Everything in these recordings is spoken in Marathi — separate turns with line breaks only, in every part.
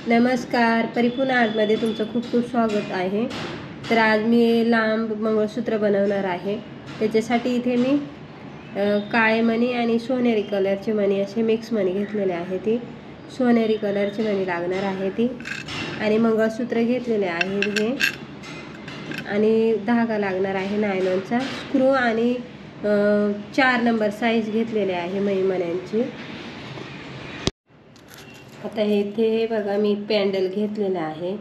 नमस्कार, परिपूर्ण आर्टमध्ये तुमचं खूप खूप स्वागत आहे. तर आज मी लांब मंगळसूत्र बनवणार आहे. त्याच्यासाठी इथे मी काळे मणी आणि सोनेरी कलरचे मणी असे मिक्स मणी घेतलेले आहे. ती सोनेरी कलरचे मणी लागणार आहे ती, आणि मंगळसूत्र घेतलेले आहे हे, आणि धागा लागणार आहे नायलॉनचा, स्क्रू आणि 4 नंबर साईज घेतलेले आहे मण्यांची. आता इथे बघा मी पॅन्डल घेतलेला आहे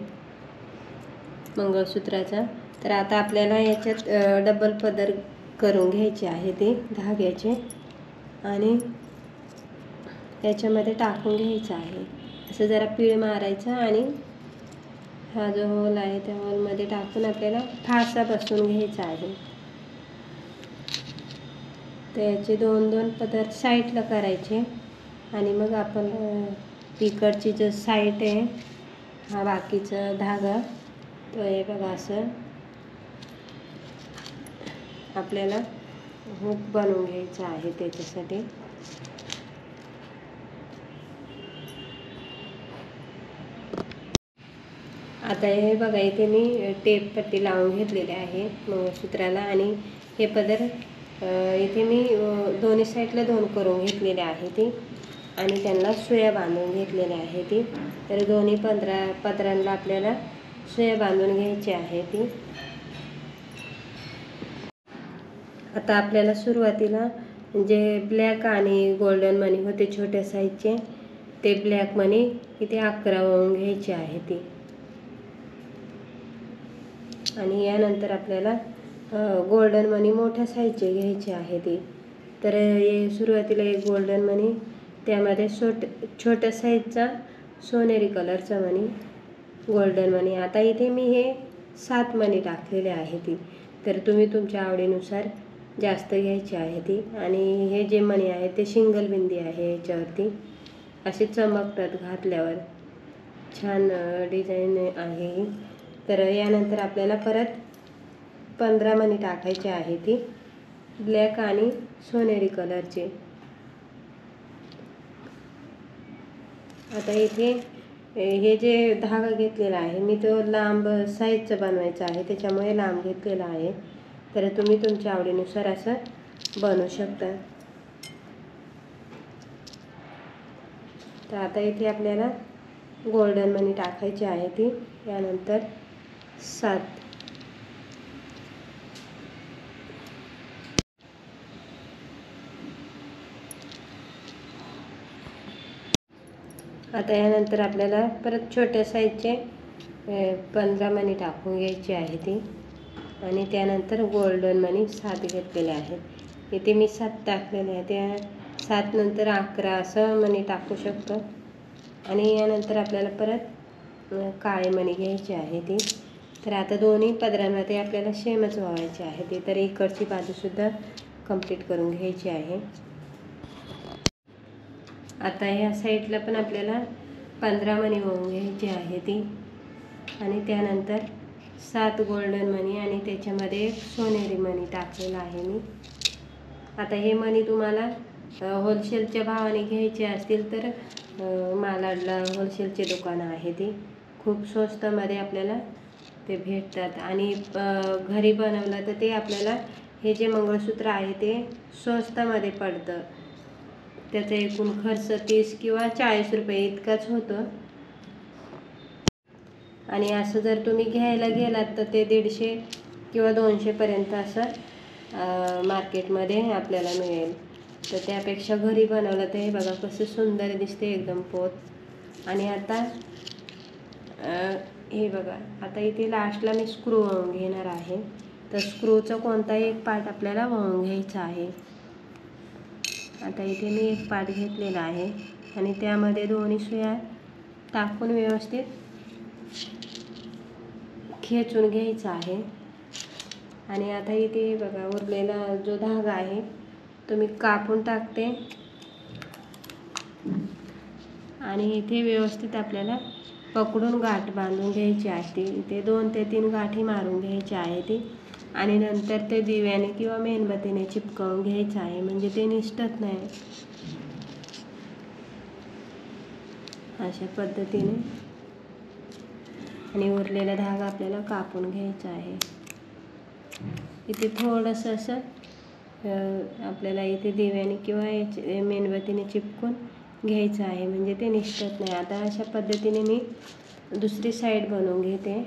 मंगळसूत्राचा. तर आता आपल्याला याच्यात डबल पदर करून घ्यायचे आहे ते धाग्याचे, आणि याच्यामध्ये टाकून घ्यायचं आहे. असं जरा पीळ मारायचं आणि हा जो होल आहे त्या होलमध्ये टाकून आपल्याला फासा बसवून घ्यायचा आहे. त्याचे 2-2 पदर साईडला करायचे, आणि मग आपण इकडची जो साईड आहे हा बाकीचा धागा तो आहे बघा, असं आपल्याला हुक बनवून घ्यायचं आहे. त्याच्यासाठी आता हे बघा, इथे मी टेप पट्टी लावून घेतलेली आहे मंगळसूत्राला, आणि हे पदर इथे मी दोन्ही साईडला 2 करून घेतलेले आहे ती, आणि त्यांना सुया बांधून घेतलेल्या आहे ती. तर दोन्ही पदरांना आपल्याला सुया बांधून घ्यायची आहे ती. आता आपल्याला सुरुवातीला जे ब्लॅक आणि गोल्डन मणी होते छोट्या साईजचे, ते ब्लॅक मणी इथे 11 ओळून घ्यायचे आहे ती, आणि यानंतर आपल्याला गोल्डन मणी मोठ्या साईजचे घ्यायचे आहे ती. तर सुरुवातीला एक गोल्डन मणी, त्यामध्ये छोट्या साईजचा सोनेरी कलरचा मणी, गोल्डन मणी. आता इथे मी हे 7 मणी टाकलेले आहे ती. तर तुम्ही तुमच्या आवडीनुसार जास्त घ्यायची आहे ती. आणि हे जे मणी आहे ते सिंगल बिंदी आहे, याच्यावरती असे चमकतात घातल्यावर, छान डिझाईन आहे. तर यानंतर आपल्याला परत 15 मणी टाकायचे आहे ती, ब्लॅक आणि सोनेरी कलरचे. आता इथे हे जे धागा घेतलेला आहे मी तो लांब साईजचा बनवायचा आहे, त्याच्यामुळे लांब घेतलेला आहे. तर तुम्ही तुमच्या आवडीनुसार असं बनवू शकता. तर आता इथे आपल्याला गोल्डन मणी टाकायची आहे ती, यानंतर 7. आता यानंतर आपल्याला परत छोट्या साईजचे 15 मणी टाकून घ्यायची आहे ती, आणि त्यानंतर गोल्डन मणी 7 घेतलेले आहेत. इथे मी 7 टाकलेले आहे, त्या 7 नंतर 11 असं मणी टाकू शकतो. आणि यानंतर आपल्याला परत काळे मणी घ्यायचे आहे ती. तर आता दोन्ही पदरांमध्ये आपल्याला सेमच व्हायचे आहे ती. तर इकडची बाजूसुद्धा कंप्लीट करून घ्यायची आहे. आता ह्या साईडला पण आपल्याला 15 मणी होऊन घ्यायची आहे ती, आणि त्यानंतर 7 गोल्डन मणी, आणि त्याच्यामध्ये एक सोनेरी मणी टाकलेला आहे मी. आता हे मणी तुम्हाला होलसेलच्या भावाने घ्यायचे असतील तर मालाडला होलसेलचे दुकानं आहे ती, खूप स्वस्तामध्ये आपल्याला ते भेटतात. आणि घरी बनवलं तर ते आपल्याला हे जे मंगळसूत्र आहे ते स्वस्तामध्ये पडतं. त्याचा एकूण खर्च 30 किंवा 40 रुपये इतकाच होतो. आणि असं जर तुम्ही घ्यायला गेलात तर ते 150 किंवा 200 पर्यंत असं मार्केटमध्ये आपल्याला मिळेल. तर त्यापेक्षा घरी बनवलं तर हे बघा कसं सुंदर दिसते एकदम पोत. आणि आता हे बघा, आता इथे लास्टला मी स्क्रू वळून घेणार आहे. तर स्क्रूचा कोणताही एक पार्ट आपल्याला वळून घ्यायचा आहे. आता इथे मी एक पार्ट घेतलेला आहे, आणि त्यामध्ये दोन्ही सुया टाकून व्यवस्थित खेचून घ्यायचा आहे. आणि आता इथे बघा उरलेला जो धागा आहे तो मी कापून टाकते, आणि इथे व्यवस्थित आपल्याला पकडून गाठ बांधून घ्यायची आहे. इथे 2 ते 3 गाठी मारून घ्यायची आहे ती, आणि नंतर ते दिव्याने किंवा मेणबत्तीने चिपकवून घ्यायचं आहे, म्हणजे ते निसटत नाही. अशा पद्धतीने आणि उरलेला धागा आपल्याला कापून घ्यायचा आहे. इथे थोडंसं असं आपल्याला इथे दिव्याने किंवा याचे मेणबत्तीने चिपकून घ्यायचं आहे, म्हणजे ते निसटत नाही. आता अशा पद्धतीने मी दुसरी साईड बनवून घेते.